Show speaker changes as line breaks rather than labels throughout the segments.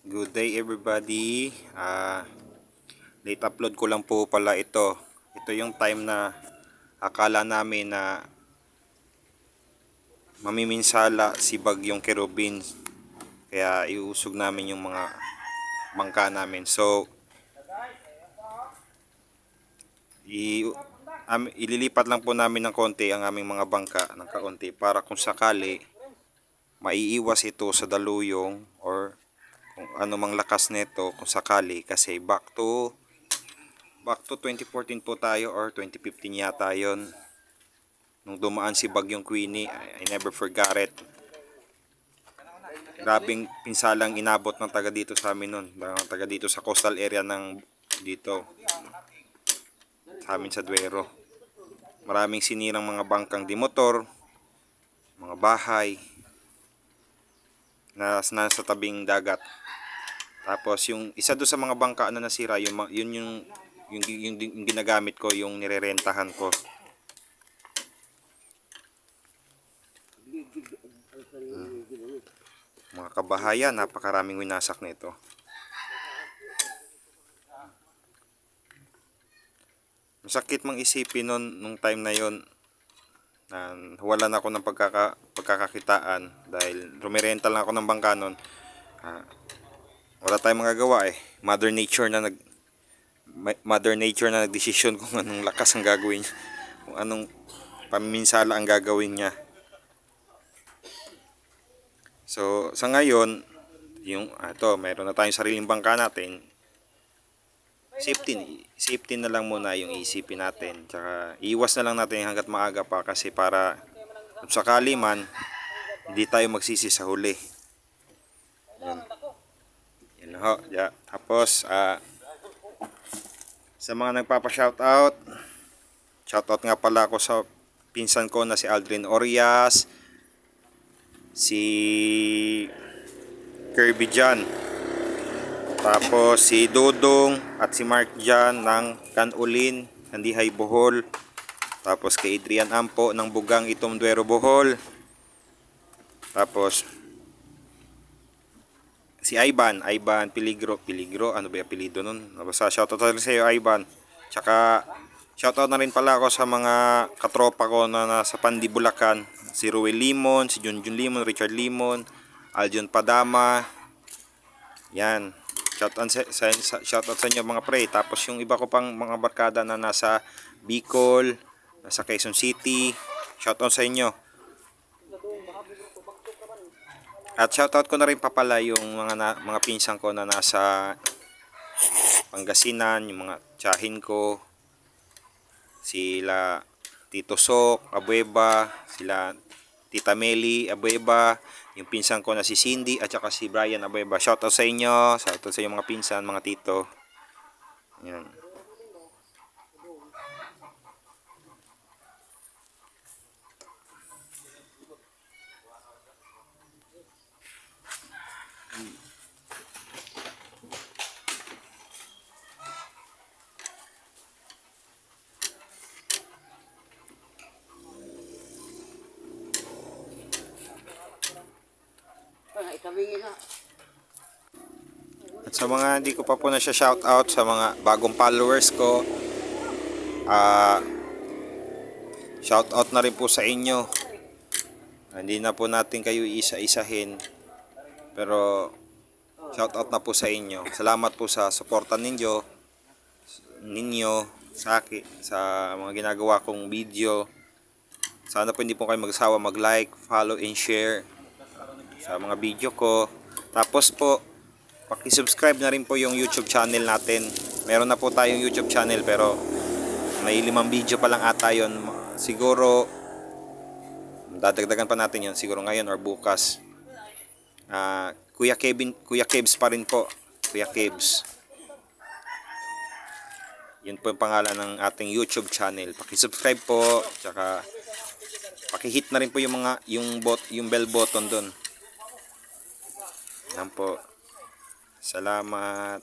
Good day everybody. Late upload ko lang po pala ito. Ito yung time na akala namin na mamiminsala si Bagyong Kerubin. Kaya iusog namin yung mga bangka namin. So, ililipat lang po namin ng konti ang aming mga bangka ng kaunti para kung sakali maiiwas ito sa daluyong or kung ano mang lakas nito kung sakali kasi back to 2014 po tayo or 2015 yata yon nung dumaan si Bagyong Queenie. I never forgot it. Grabing pinsalang inabot ng taga dito sa amin nun, ng taga dito sa coastal area ng dito sa amin sa Duero. Maraming sinirang mga bangkang di motor, mga bahay na nasa tabing dagat. Tapos yung isa do sa mga bangka na nasira, yung ginagamit ko, yung nirerentahan ko. Mga kabahayan, napakaraming winasak nito. Masakit mang isipin nung time na yon na wala na ako ng pagkakakitaan dahil rumirental lang ako ng bangka nun. Wala tayong magagawa eh. Mother Nature na nagdesisyon kung anong lakas ang gagawin niya, kung anong pamiminsala ang gagawin niya. So sa ngayon, meron na tayong sariling bangka natin. Safety na lang muna yung isipin natin. Tsaka iwas na lang natin hanggat maaga pa kasi para kung sakali man hindi tayo magsisi sa huli. Yan ho. Yeah. Tapos sa mga nagpapa-shoutout, shoutout nga pala ako sa pinsan ko na si Aldrin Orias, si Kirby Jan, tapos si Dodong at si Mark Jan ng Canulin, Kandihay, Bohol. Tapos kay Adrian Ampo ng Bugang, Itom, Duero, Bohol. Tapos si Ivan Piligro, ano ba yung apelido nun? Basta shoutout na rin sa iyo, Ivan. Tsaka shoutout na rin pala ako sa mga katropa ko na nasa Pandi, Bulacan. Si Ruel Limon, si Junjun Limon, Richard Limon, Aljon Padama. Yan. Shoutout sa inyo mga pre. Tapos yung iba ko pang mga barkada na nasa Bicol, nasa Quezon City, shoutout sa inyo. At shoutout ko na rin pa pala yung mga pinsan ko na nasa Pangasinan, yung mga tiyahin ko, sila Tito Sok Abueva, sila Tita Meli Abueva, yung pinsan ko na si Cindy at saka si Brian Abueva. Shoutout sa inyo, shoutout sa inyo mga pinsan, mga tito. Yan. At sa mga hindi ko pa po na siya shoutout, sa mga bagong followers ko, shoutout na rin po sa inyo. Hindi na po natin kayo isa-isahin, pero shoutout na po sa inyo. Salamat po sa suporta ninyo sa akin, sa mga ginagawa kong video. Sana po hindi po kayo magsawa mag-like, follow, and share sa mga video ko. Tapos po, paki-subscribe na rin po yung YouTube channel natin. Meron na po tayong YouTube channel pero may 5 video pa lang ata yun. Siguro dadagdagan pa natin yun siguro ngayon or bukas. Kuya Kebs pa rin po. Kuya Kebs. Yun po yung pangalan ng ating YouTube channel. Paki-subscribe po, tsaka paki-hit na rin po yung yung bell button doon. Yan po. Salamat.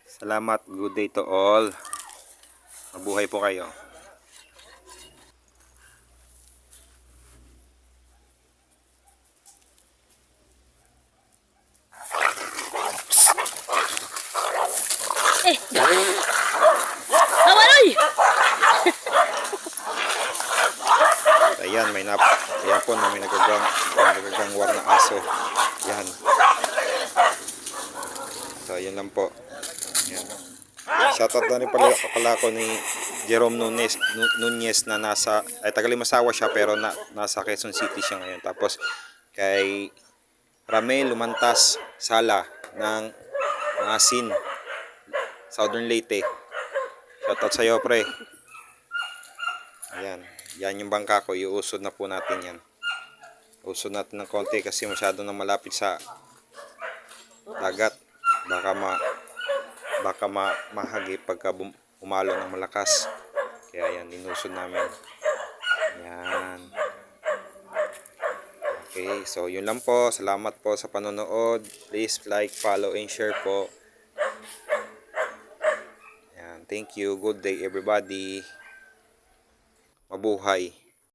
Salamat. Good day to all. Mabuhay po kayo.
Awaloy!
Ayan, ayan po na may nagagangwar na aso. Yan. So, yun lang po. Yan. Shoutout na rin pala ako ni Jerome Nunez na taga Limasawa siya pero nasa Quezon City siya ngayon. Tapos kay Ramel Lumantas Sala ng Asin, Southern Leyte. Shoutout sa iyo, pre. Ayan. Yan yung bangka ko. Iusod na po natin yan. Usod natin ng konti kasi masyado na malapit sa dagat. Baka mahagi pagka umalo ng malakas. Kaya yan, inusod namin. Yan. Okay, so yun lang po. Salamat po sa panonood. Please like, follow, and share po. Yan, thank you. Good day everybody. Mabuhay.